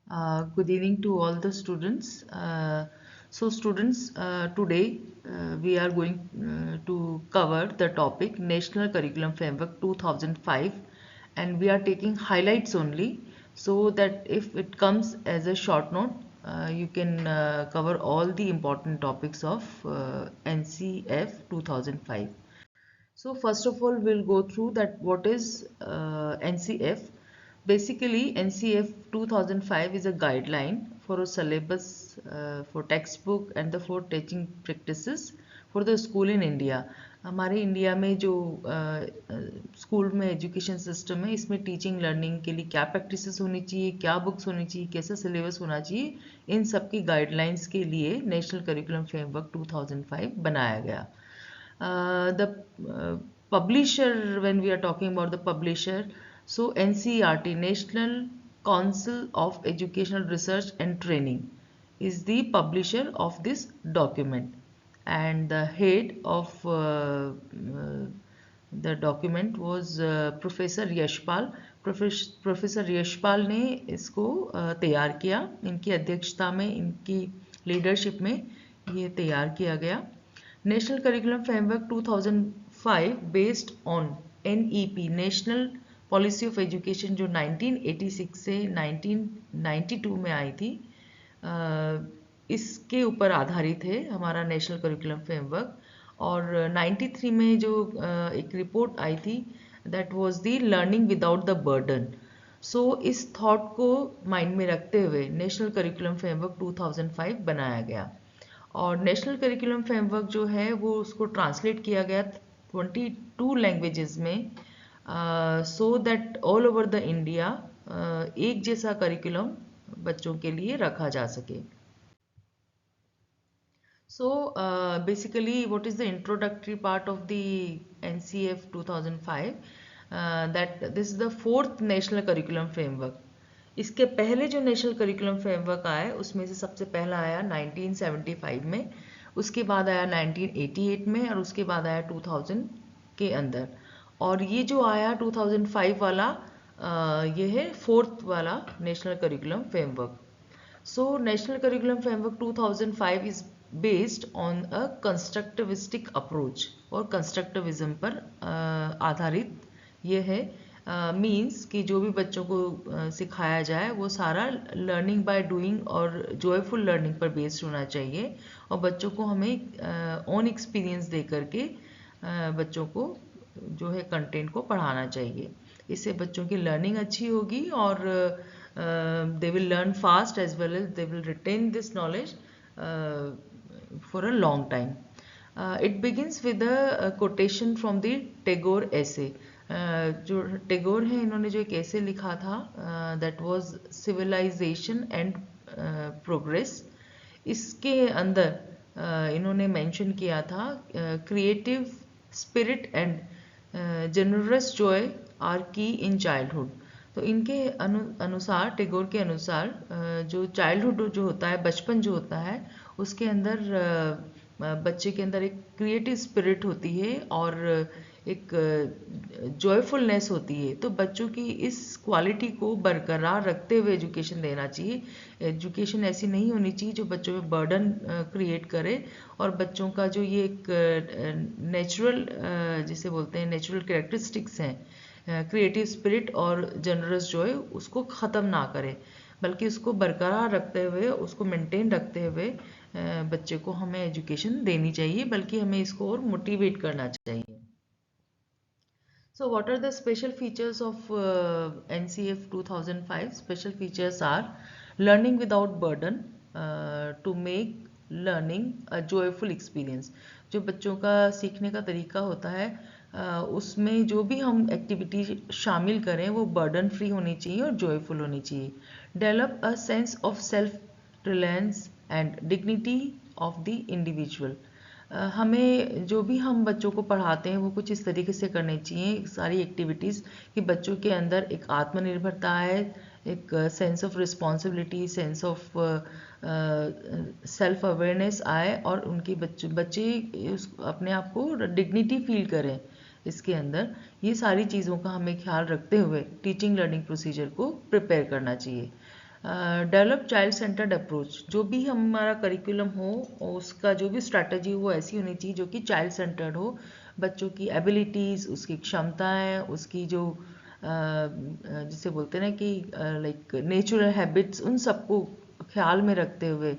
Good evening to all the students. Today we are going to cover the topic National Curriculum Framework 2005, and we are taking highlights only, so that if it comes as a short note, you can cover all the important topics of NCF 2005. So first of all, we'll go through that what is NCF. Basically, NCF 2005 is a guideline for a syllabus for textbook and the for teaching practices for the school in India. हमारे India में जो school में education system है, इसमें teaching learning के लिए क्या practices होनी चाहिए, क्या बुक्स होनी चाहिए, कैसा सिलेबस होना चाहिए, इन सब की गाइडलाइंस के लिए नेशनल करिकुलम फ्रेमवर्क 2005 बनाया गया. The publisher, when we are talking about the publisher, so NCERT, National Council of Educational Research and Training, is the publisher of this document, and the head of the document was professor Yashpal. Professor Yashpal ने इसको तैयार किया. इनकी अध्यक्षता में, इनकी leadership में ये तैयार किया गया. National curriculum framework 2005 based on NEP, national policy of education, जो 1986 से 1992 में आई थी, इसके ऊपर आधारित है हमारा नेशनल करिकुलम फ्रेमवर्क. और 93 में जो एक रिपोर्ट आई थी, that was the learning without the burden. So इस थॉट को माइंड में रखते हुए नेशनल करिकुलम फ्रेमवर्क 2005 बनाया गया. और नेशनल करिकुलम फ्रेमवर्क जो है वो उसको ट्रांसलेट किया गया 22 लैंग्वेजेस में, so that all over the India एक जैसा करिकुलम बच्चों के लिए रखा जा सके. So basically, what is the introductory part of the NCF 2005? That this is the fourth national curriculum framework. इसके पहले जो नेशनल करिकुलम फ्रेमवर्क आया, उसमें से सबसे पहला आया 1975 में, उसके बाद आया 1988 में, और उसके बाद आया 2000 के अंदर. और ये जो आया 2005 वाला, ये है फोर्थ वाला national curriculum framework. So National Curriculum Framework 2005 is based on a constructivistic approach, और कंस्ट्रक्टिविज्म पर आधारित ये है. मीन्स कि जो भी बच्चों को सिखाया जाए वो सारा लर्निंग बाय डूइंग और जॉयफुल लर्निंग पर बेस्ड होना चाहिए, और बच्चों को हमें ओन एक्सपीरियंस दे करके बच्चों को जो है कंटेंट को पढ़ाना चाहिए. इससे बच्चों की लर्निंग अच्छी होगी, और they will learn fast as well as they will retain this knowledge for a long time. It begins with a quotation from the Tagore essay. जो टेगोर है, इन्होंने जो एक ऐसे लिखा था, that was civilization and progress. इसके अंदर इन्होंने मेंशन किया था creative spirit and generous joy are key in childhood. तो इनके अनुसार, टेगोर के अनुसार, जो चाइल्डहुड जो होता है, बचपन जो होता है, उसके अंदर बच्चे के अंदर एक क्रिएटिव स्पिरिट होती है और एक जॉयफुलनेस होती है. तो बच्चों की इस क्वालिटी को बरकरार रखते हुए एजुकेशन देना चाहिए. एजुकेशन ऐसी नहीं होनी चाहिए जो बच्चों में बर्डन क्रिएट करे, और बच्चों का जो ये एक नेचुरल, जिसे बोलते हैं नेचुरल कैरेक्टरिस्टिक्स हैं, क्रिएटिव स्पिरिट और जनरस जॉय, उसको ख़त्म ना करे, बल्कि उसको बरकरार रखते हुए, उसको मेंटेन रखते हुए बच्चे को हमें एजुकेशन देनी चाहिए, बल्कि हमें इसको और मोटिवेट करना चाहिए. So what are the special features of NCF 2005? Special features are learning without burden, to make learning a joyful experience. जो बच्चों का सीखने का तरीका होता है, उसमें जो भी हम एक्टिविटी शामिल करें वो बर्डन फ्री होनी चाहिए और जॉयफुल होनी चाहिए. Develop a sense of self reliance and dignity of the individual. हमें जो भी हम बच्चों को पढ़ाते हैं वो कुछ इस तरीके से करनी चाहिए सारी एक्टिविटीज़ कि बच्चों के अंदर एक आत्मनिर्भरता है, एक sense of responsibility, sense of self awareness आए, और उनके बच्चे अपने आप को डिग्निटी फील करें. इसके अंदर ये सारी चीज़ों का हमें ख्याल रखते हुए टीचिंग लर्निंग प्रोसीजर को प्रिपेयर करना चाहिए. Develop child centred approach. जो भी हमारा करिकुलम हो उसका जो भी स्ट्रैटेजी वो ऐसी होनी चाहिए जो कि चाइल्ड सेंटर्ड हो। बच्चों की एबिलिटीज़, उसकी क्षमताएं, उसकी जो जिसे बोलते हैं ना कि लाइक नेचुरल हैबिट्स, उन सबको ख्याल में रखते हुए,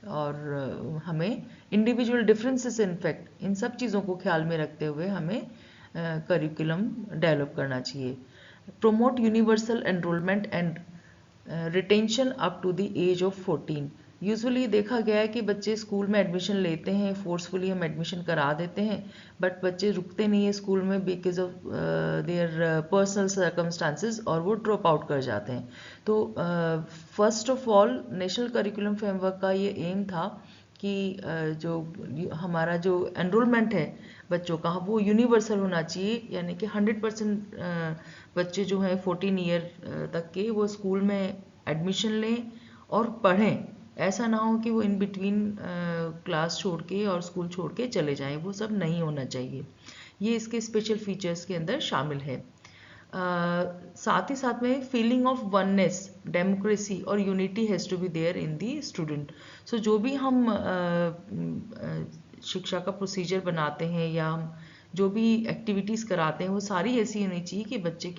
और हमें इंडिविजुअल डिफरेंसेस इनफैक्ट इन सब चीज़ों को ख्याल में रखते हुए हमें करिकुलम डेवलप करना चाहिए। promote universal enrollment and retention up to the age of 14। Usually देखा गया है कि बच्चे स्कूल में एडमिशन लेते हैं, फोर्सफुली हम एडमिशन करा देते हैं, बट बच्चे रुकते नहीं है स्कूल में because of their personal circumstances, और वो ड्रॉप आउट कर जाते हैं। तो first of all national curriculum framework का ये एम था कि जो हमारा जो एनरोलमेंट है बच्चों का वो यूनिवर्सल होना चाहिए, यानी कि 100% बच्चे जो हैं 14 ईयर तक के वो स्कूल में एडमिशन लें और पढ़ें। ऐसा ना हो कि वो इन बिटवीन क्लास छोड़ के और स्कूल छोड़ के चले जाएं, वो सब नहीं होना चाहिए। ये इसके स्पेशल फीचर्स के अंदर शामिल है। साथ ही साथ में फीलिंग ऑफ वननेस, डेमोक्रेसी और unity has to be there in the student. So जो भी हम शिक्षा का प्रोसीजर बनाते हैं या हम जो भी एक्टिविटीज़ कराते हैं वो सारी ऐसी होनी चाहिए कि बच्चों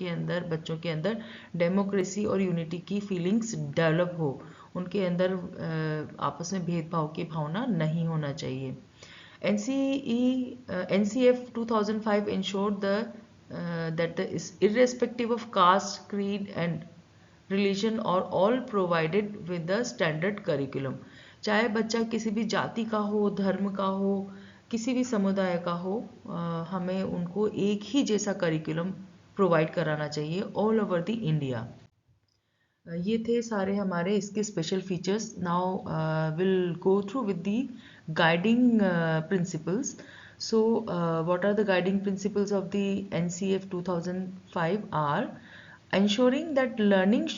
के अंदर डेमोक्रेसी और यूनिटी की फीलिंग्स डेवलप हो, उनके अंदर आपस में भेदभाव की भावना नहीं होना चाहिए। NCF 2005 ensured that irrespective of caste, creed and religion are all provided with the standard curriculum। चाहे बच्चा किसी भी जाति का हो, धर्म का हो, किसी भी समुदाय का हो, हमें उनको एक ही जैसा करिकुलम प्रोवाइड कराना चाहिए ऑल ओवर द इंडिया। ये थे सारे हमारे इसके special features. Now will go through with the guiding principles. So what are the guiding principles of the NCF 2005 are ensuring that learning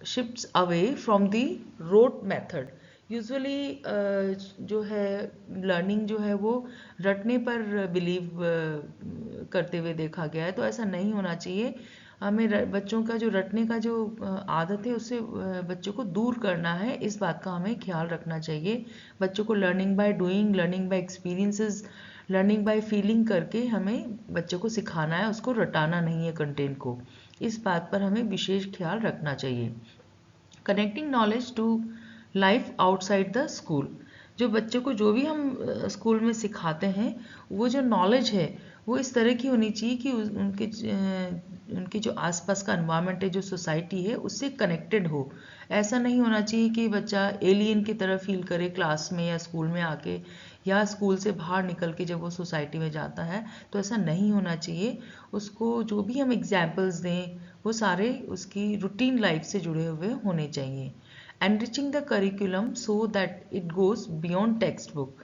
shifts away from the rote method। Usually जो है learning जो है वो रटने पर believe करते हुए देखा गया है, तो ऐसा नहीं होना चाहिए। हमें बच्चों का जो रटने का जो आदत है उससे बच्चों को दूर करना है, इस बात का हमें ख्याल रखना चाहिए। बच्चों को learning by doing, learning by experiences, learning by feeling करके हमें बच्चों को सिखाना है, उसको रटाना नहीं है कंटेंट को। इस बात पर हमें विशेष ख्याल रखना चाहिए। Connecting knowledge to life outside the school. जो बच्चों को जो भी हम स्कूल में सिखाते हैं वो जो नॉलेज है वो इस तरह की होनी चाहिए कि उनके जो आसपास का एनवायरनमेंट है, जो सोसाइटी है, उससे कनेक्टेड हो। ऐसा नहीं होना चाहिए कि बच्चा एलियन की तरह फील करे क्लास में या स्कूल में आके, या स्कूल से बाहर निकल के जब वो सोसाइटी में जाता है, तो ऐसा नहीं होना चाहिए। उसको जो भी हम एग्जाम्पल्स दें वो सारे उसकी रूटीन लाइफ से जुड़े हुए होने चाहिए। Enriching the curriculum so that it goes beyond text book.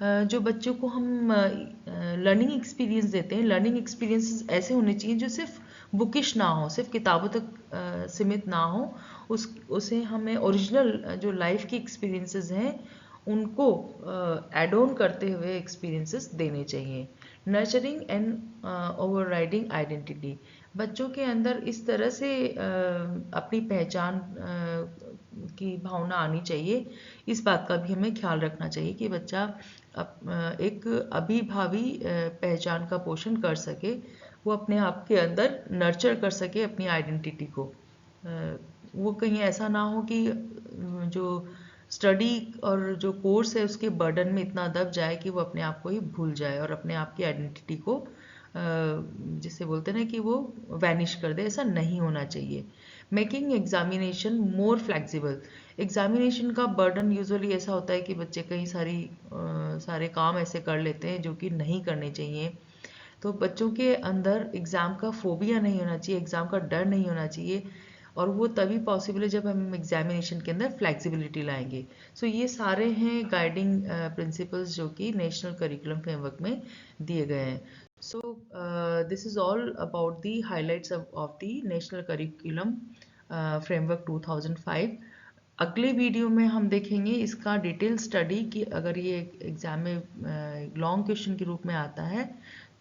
जो बच्चों को हम लर्निंग एक्सपीरियंस देते हैं, लर्निंग एक्सपीरियंसेस ऐसे होने चाहिए जो सिर्फ बुकिश ना हो, सिर्फ किताबों तक सीमित ना हो। उसे हमें ओरिजिनल जो लाइफ की एक्सपीरियंसेस हैं उनको एड ऑन करते हुए एक्सपीरियंसेस देने चाहिए। Nurturing and overriding identity. बच्चों के अंदर इस तरह से अपनी पहचान की भावना आनी चाहिए, इस बात का भी हमें ख्याल रखना चाहिए कि बच्चा एक अभिभावी पहचान का पोषण कर सके, वो अपने आप के अंदर नर्चर कर सके अपनी आइडेंटिटी को। वो कहीं ऐसा ना हो कि जो स्टडी और जो कोर्स है उसके बर्डन में इतना दब जाए कि वो अपने आप को ही भूल जाए और अपने आप की आइडेंटिटी को जिसे बोलते हैं ना कि वो वैनिश कर दे। ऐसा नहीं होना चाहिए। Making examination more flexible. Examination का बर्डन यूजुअली ऐसा होता है कि बच्चे कई सारे काम ऐसे कर लेते हैं जो कि नहीं करने चाहिए। तो बच्चों के अंदर एग्ज़ाम का फोबिया नहीं होना चाहिए, एग्ज़ाम का डर नहीं होना चाहिए, और वो तभी पॉसिबल है जब हम एग्जामिनेशन के अंदर फ्लेक्सिबिलिटी लाएंगे। सो ये सारे हैं गाइडिंग प्रिंसिपल्स जो कि नेशनल करिकुलम फ्रेमवर्क में दिए गए हैं। So this is all about the highlights of the national curriculum framework 2005। अगले वीडियो में हम देखेंगे इसका डिटेल स्टडी कि अगर ये एग्जाम में लॉन्ग क्वेश्चन के रूप में आता है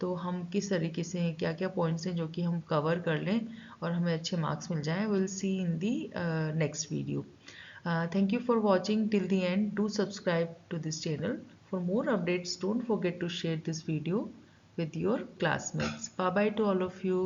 तो हम किस तरीके से क्या क्या पॉइंट्स हैं जो कि हम कवर कर लें और हमें अच्छे मार्क्स मिल जाएं, will see in the next video. Thank you for watching till the end. Do subscribe to this channel. For more updates, don't forget to share this video with your classmates. Bye bye to all of you.